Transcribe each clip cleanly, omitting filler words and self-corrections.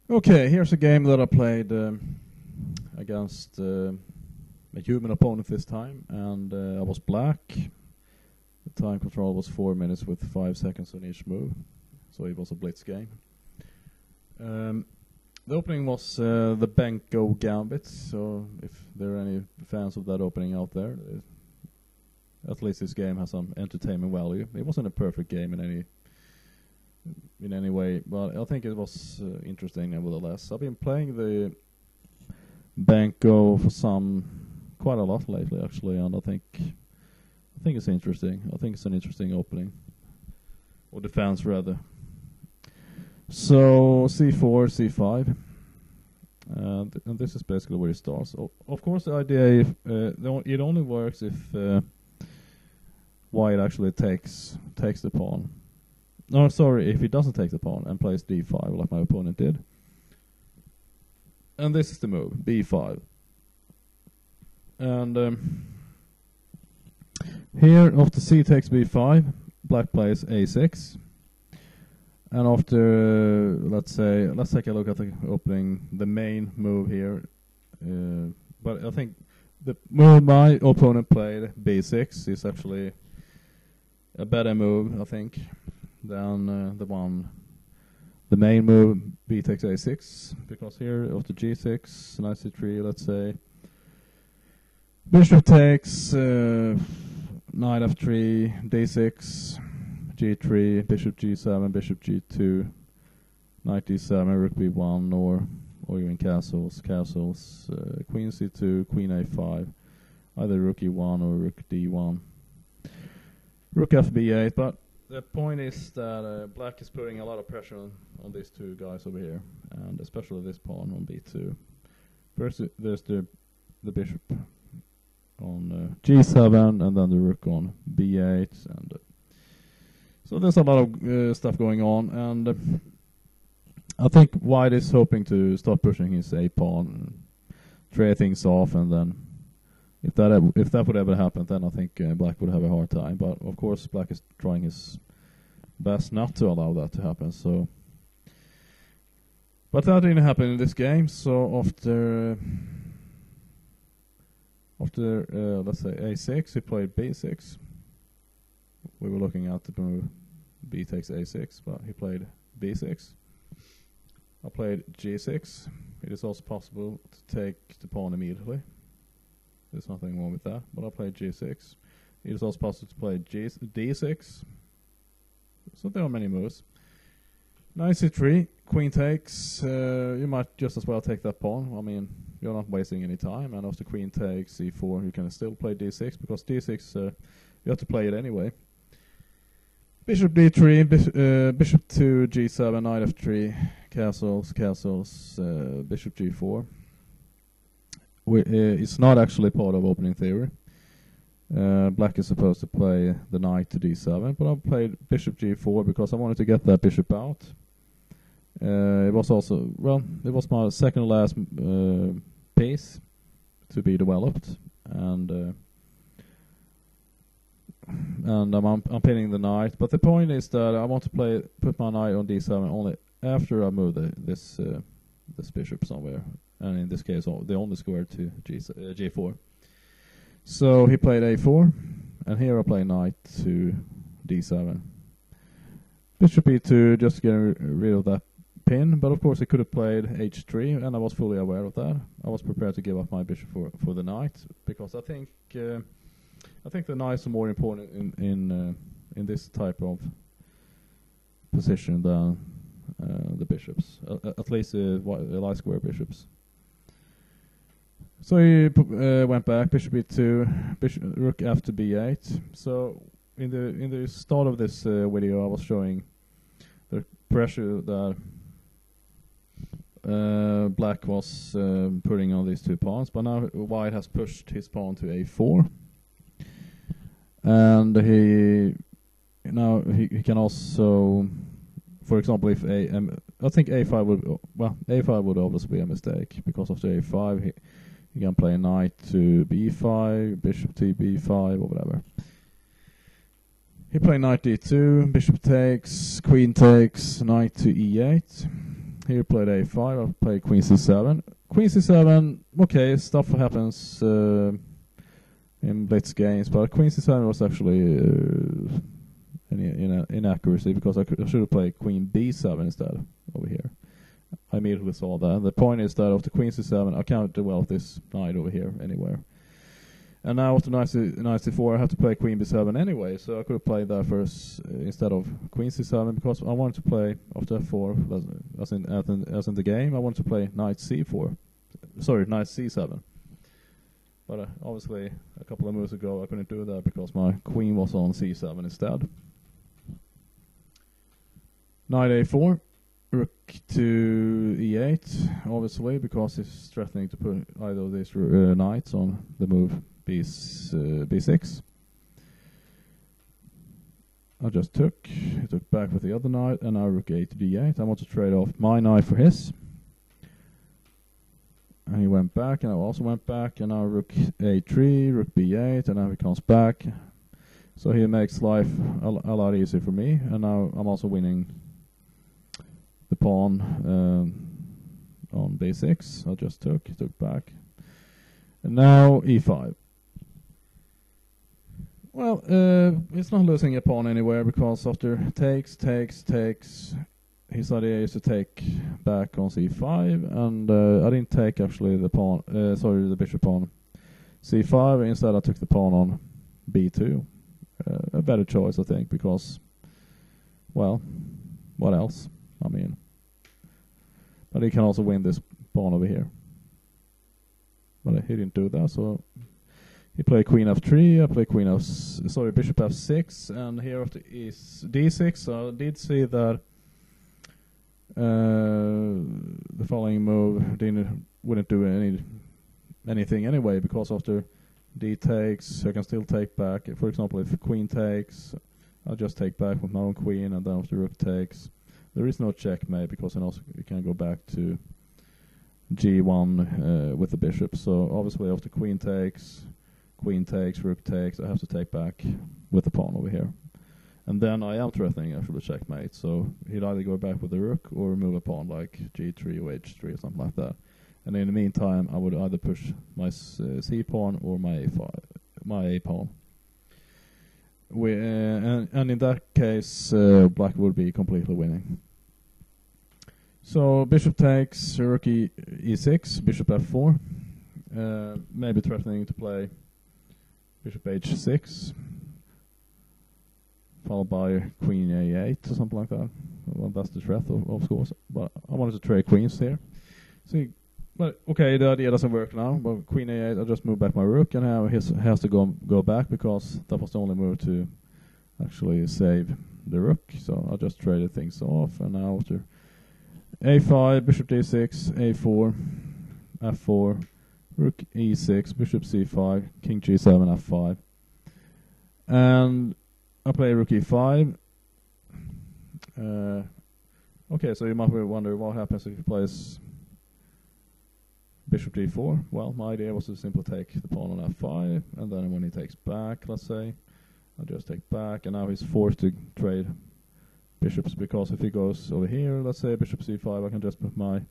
Okay, here's a game that I played against a human opponent this time, and I was black. The time control was 4 minutes with 5 seconds on each move, so it was a blitz game. The opening was the Benko gambit, so if there are any fans of that opening out there, at least this game has some entertainment value. It wasn't a perfect game in any way, but I think it was interesting nevertheless. I've been playing the Benko for quite a lot lately actually, and I think it's interesting. I think it's an interesting opening, or defense rather. So c4, c5, and this is basically where it starts. Of course, the idea it only works if white actually takes the pawn. No, sorry, if he doesn't take the pawn and plays d5 like my opponent did. And this is the move, b5. And here, after c takes b5, black plays a6. And after, let's take a look at the opening, the main move here. But I think the move my opponent played, b6, is actually a better move, I think, than the main move, b takes a6, because here after g6, knight c3, let's say, bishop takes, knight f3, d6, g3, bishop g7, bishop g2, knight d7, rook b1, or even castles, queen c2, queen a5, either rook e1 or rook d1, rook f b8, but the point is that black is putting a lot of pressure on these two guys over here, and especially this pawn on b2. First there's the bishop on g7, and then the rook on b8, and so there's a lot of stuff going on, and I think white is hoping to start pushing his a pawn, and trade things off, and then if that would ever happen, then I think black would have a hard time. But of course, black is trying his best not to allow that to happen. So, but that didn't happen in this game. So after let's say a6, he played b6. We were looking at the move b takes a6, but he played b6. I played g6. It is also possible to take the pawn immediately. There's nothing wrong with that, but I played g6. It is also possible to play d6. So there are many moves. Knight c3, queen takes. You might just as well take that pawn. I mean, you're not wasting any time. And after queen takes c4, you can still play d6, because d6 you have to play it anyway. Bishop d3, bishop to g7, knight f3, castles, bishop g4. It's not actually part of opening theory. Black is supposed to play the knight to d7, but I played bishop g4 because I wanted to get that bishop out. It was also, well, it was my second last piece to be developed, and I'm pinning the knight. But the point is that I want to put my knight on d7 only after I move this bishop somewhere. And in this case, the only square to g4. So he played a4, and here I play knight to d7. Bishop e2, just getting rid of that pin, but of course he could have played h3, and I was fully aware of that. I was prepared to give up my bishop for the knight, because I think the knights are more important in this type of position than the bishops, at least the light square bishops. So he went back, bishop e2, rook f to b8. So in the start of this video, I was showing the pressure that black was putting on these two pawns, but now white has pushed his pawn to a4, and he can also, for example, if I think a5 would obviously be a mistake, because after a5 he can play knight to b5, bishop to b5, or whatever. He played knight d2, bishop takes, queen takes, knight to e8. He played a5. I played queen c7. Queen c7. Okay, stuff happens in blitz games, but queen c7 was actually an inaccuracy because I should have played queen b7 instead over here. I immediately saw that. The point is that after queen c7, I can't develop this knight over here anywhere. And now after knight c4, I have to play queen b7 anyway, so I could have played that first instead of queen c7 because I wanted to play after f4, as in the game. I wanted to play knight c4, sorry, knight c7. But obviously, a couple of moves ago, I couldn't do that because my queen was on c7 instead. Knight a4, rook to e8, obviously, because it's threatening to put either of these knights on the move b6. I just took back with the other knight, and now rook a to d8. I want to trade off my knight for his. And he went back, and I also went back, and now rook a3, rook b8, and now he comes back. So he makes life a lot easier for me, and now I'm also winning the pawn on b6. I just took back. And now e5. Well, it's not losing a pawn anywhere because after takes, his idea is to take back on c5, and I didn't take actually the pawn, the bishop on c5. Instead, I took the pawn on b2. A better choice, I think, because, well, what else? I mean, but he can also win this pawn over here. But he didn't do that, so he played queen f3. I played bishop f6, and here after is d6. So I did see that the following move wouldn't do anything anyway, because after d takes, I can still take back. For example, if queen takes, I'll just take back with my own queen, and then after rook takes, there is no checkmate because then also you can go back to g1 with the bishop. So obviously after queen takes, rook takes, I have to take back with the pawn over here. And then I am threatening actually checkmate, so he'd either go back with the rook or move a pawn like g3 or h3 or something like that. And in the meantime, I would either push my c pawn or my a pawn. And in that case, black would be completely winning. So bishop takes, rook e6, bishop f4, maybe threatening to play bishop h6. Followed by queen a8 or something like that. Well, that's the threat, of course. But I wanted to trade queens here. See, but okay, the idea doesn't work now. But queen a8, I just move back my rook, and now he has to go back because that was the only move to actually save the rook. So I just traded things off, and now after a5, bishop d6, a4, f4, rook e6, bishop c5, king g7, f5, and I play rook e5. Okay, so you might wonder what happens if he plays bishop d4. Well, my idea was to simply take the pawn on f5, and then when he takes back, let's say, I'll just take back, and now he's forced to trade bishops, because if he goes over here, let's say bishop c5, I can just put my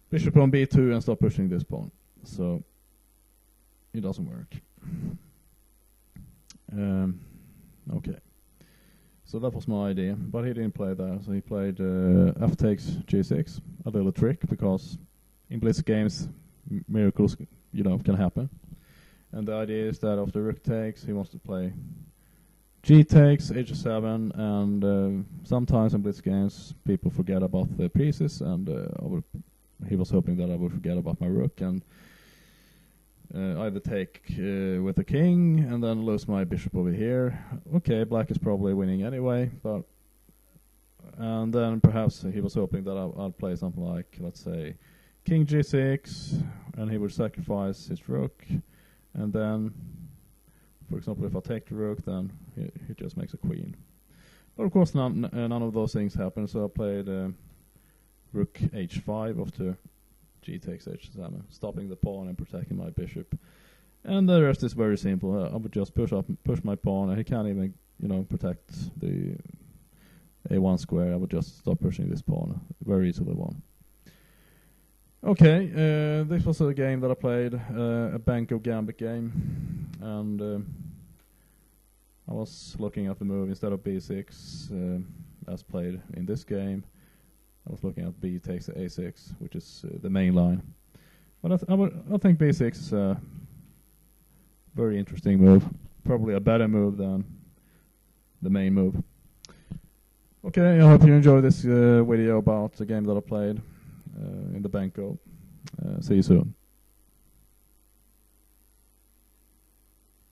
bishop on b2 and stop pushing this pawn. So it doesn't work. Okay, so that was my idea, but he didn't play that. So he played f takes g6, a little trick, because in blitz games miracles, can happen. And the idea is that after rook takes, he wants to play g takes, h7, and sometimes in blitz games people forget about the pieces, and he was hoping that I would forget about my rook and either take with the king and then lose my bishop over here. Okay, black is probably winning anyway, but and then perhaps he was hoping that I'll play something like, let's say, king g6, and he would sacrifice his rook, and then, for example, if I take the rook, then he just makes a queen. But of course none of those things happened, so I played rook h5 after g takes h7, stopping the pawn and protecting my bishop. And the rest is very simple. I would just push my pawn, and he can't even, protect a1 square, I would just stop pushing this pawn. Very easily won. Okay, this was a game that I played, a Benko gambit game, and I was looking at the move instead of b6 as played in this game. I was looking at b takes a6, which is the main line. But I think b6 is a very interesting move, probably a better move than the main move. Okay, I hope you enjoyed this video about the game that I played in the Benko. See you soon.